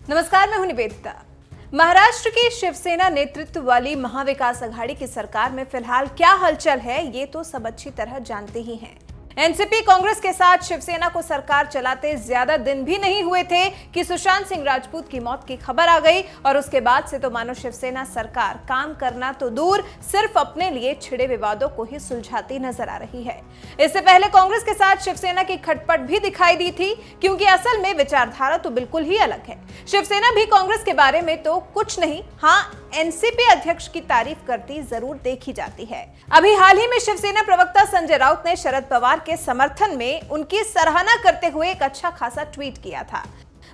नमस्कार, मैं हूं निवेदिता। महाराष्ट्र की शिवसेना नेतृत्व वाली महाविकास आघाड़ी की सरकार में फिलहाल क्या हलचल है, ये तो सब अच्छी तरह जानते ही हैं। एनसीपी कांग्रेस के साथ शिवसेना को सरकार चलाते ज्यादा दिन भी नहीं हुए थे कि सुशांत सिंह राजपूत की मौत की खबर आ गई और उसके बाद से तो मानो शिवसेना सरकार काम करना तो दूर, सिर्फ अपने लिए छिड़े विवादों को ही सुलझाती नजर आ रही है। इससे पहले कांग्रेस के साथ शिवसेना की खटपट भी दिखाई दी थी, क्योंकि असल में विचारधारा तो बिल्कुल ही अलग है। शिवसेना भी कांग्रेस के बारे में तो कुछ नहीं, हाँ एनसीपी अध्यक्ष की तारीफ करती जरूर देखी जाती है। अभी हाल ही में शिवसेना प्रवक्ता संजय राउत ने शरद पवार के समर्थन में उनकी सराहना करते हुए एक अच्छा खासा ट्वीट किया था।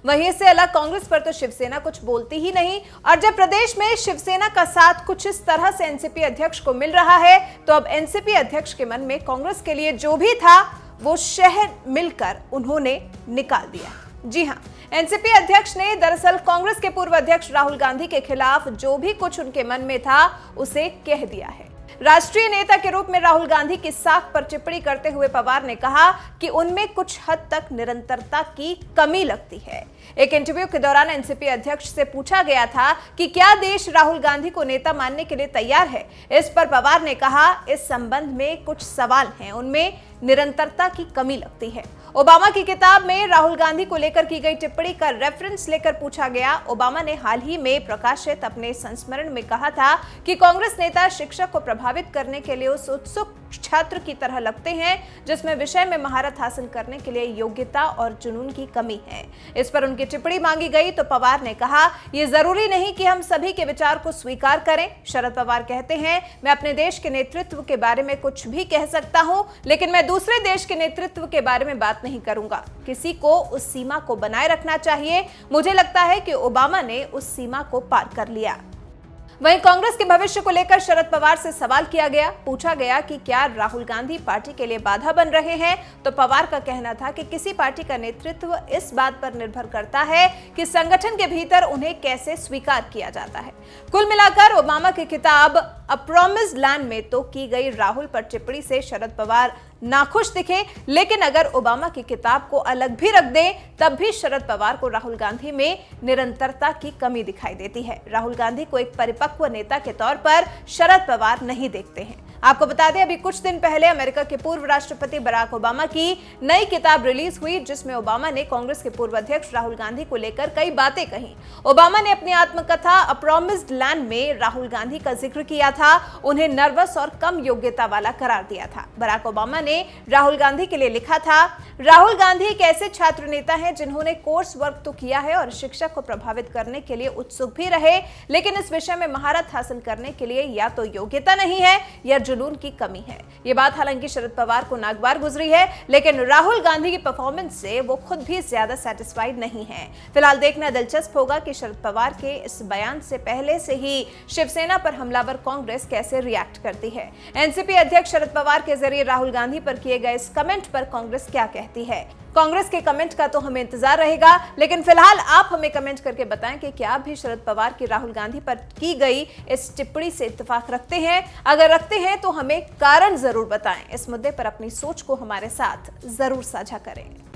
वहीं इससे अलग कांग्रेस पर तो शिवसेना कुछ बोलती ही नहीं, और जब प्रदेश में शिवसेना का साथ कुछ इस तरह से एनसीपी अध्यक्ष को मिल रहा है, तो अब एनसीपी अध्यक्ष के मन में कांग्रेस के लिए जो भी था वो शहर मिलकर उन्होंने निकाल दिया। जी हां, एनसीपी अध्यक्ष ने दरअसल कांग्रेस के पूर्व अध्यक्ष राहुल गांधी के खिलाफ जो भी कुछ उनके मन में था उसे कह दिया है। राष्ट्रीय नेता के रूप में राहुल गांधी की साख पर टिप्पणी करते हुए पवार ने कहा कि उनमें कुछ हद तक निरंतरता की कमी लगती है। एक इंटरव्यू के दौरान एनसीपी अध्यक्ष से पूछा गया था कि क्या देश राहुल गांधी को नेता मानने के लिए तैयार है। इस पर पवार ने कहा, इस संबंध में कुछ सवाल हैं, उनमें निरंतरता की कमी लगती है। ओबामा की किताब में राहुल गांधी को लेकर की गई टिप्पणी का रेफरेंस लेकर पूछा गया। ओबामा ने हाल ही में प्रकाशित अपने संस्मरण में कहा था कि कांग्रेस नेता शिक्षक को प्रभावित करने के लिए उस उत्सुक छात्र की तरह लगते हैं जिसमें विषय में महारत हासिल करने के लिए योग्यता और जुनून की कमी है। इस पर उनकी टिप्पणी मांगी गई तो पवार ने कहा, यह जरूरी नहीं कि हम सभी के विचार को स्वीकार करें। शरद पवार कहते हैं, मैं अपने देश के नेतृत्व के बारे में कुछ भी कह सकता हूं, लेकिन मैं दूसरे देश के नेतृत्व के बारे में बात नहीं करूंगा। किसी को उस सीमा को बनाए रखना चाहिए। मुझे लगता है कि ओबामा ने उस सीमा को पार कर लिया। वहीं कांग्रेस के भविष्य को लेकर शरद पवार से सवाल किया गया। पूछा गया कि क्या राहुल गांधी पार्टी के लिए बाधा बन रहे हैं, तो पवार का कहना था कि किसी पार्टी का नेतृत्व इस बात पर निर्भर करता है कि संगठन के भीतर उन्हें कैसे स्वीकार किया जाता है। कुल मिलाकर ओबामा की किताब अ प्रॉमिस्ड लैंड में तो की गई राहुल पर टिप्पणी से शरद पवार नाखुश दिखे, लेकिन अगर ओबामा की किताब को अलग भी रख दें तब भी शरद पवार को राहुल गांधी में निरंतरता की कमी दिखाई देती है। राहुल गांधी को एक परिपक्व नेता के तौर पर शरद पवार नहीं देखते हैं। आपको बता दें, अभी कुछ दिन पहले अमेरिका के पूर्व राष्ट्रपति बराक ओबामा की नई किताब रिलीज हुई, जिसमें ओबामा ने कांग्रेस के पूर्व अध्यक्ष राहुल गांधी को लेकर कई बातें कही। ओबामा ने अपनी आत्मकथा अ प्रॉमिस्ड लैंड में राहुल गांधी का जिक्र किया था, उन्हें नर्वस और कम योग्यता वाला करार दिया था। बराक ओबामा ने राहुल गांधी के लिए लिखा था, राहुल गांधी एक ऐसे छात्र नेता हैं जिन्होंने कोर्स वर्क तो किया है और शिक्षक को प्रभावित करने के लिए उत्सुक भी रहे, लेकिन इस विषय में महारत हासिल करने के लिए या तो योग्यता नहीं है या जुनून की कमी है। ये बात हालांकि शरद पवार को नागवार गुजरी है, लेकिन राहुल गांधी की परफॉर्मेंस से वो खुद भी ज्यादा सेटिस्फाइड नहीं है। फिलहाल देखना दिलचस्प होगा कि शरद पवार के इस बयान से पहले से ही शिवसेना पर हमलावर कांग्रेस कैसे रिएक्ट करती है। एनसीपी अध्यक्ष शरद पवार के जरिए राहुल गांधी पर किए गए इस कमेंट पर कांग्रेस क्या कहती है। कांग्रेस के कमेंट का तो हमें इंतजार रहेगा, लेकिन फिलहाल आप हमें कमेंट करके बताएं कि क्या आप भी शरद पवार की राहुल गांधी पर की गई इस टिप्पणी से इत्तेफाक रखते हैं। अगर रखते हैं तो हमें कारण जरूर बताएं। इस मुद्दे पर अपनी सोच को हमारे साथ जरूर साझा करें।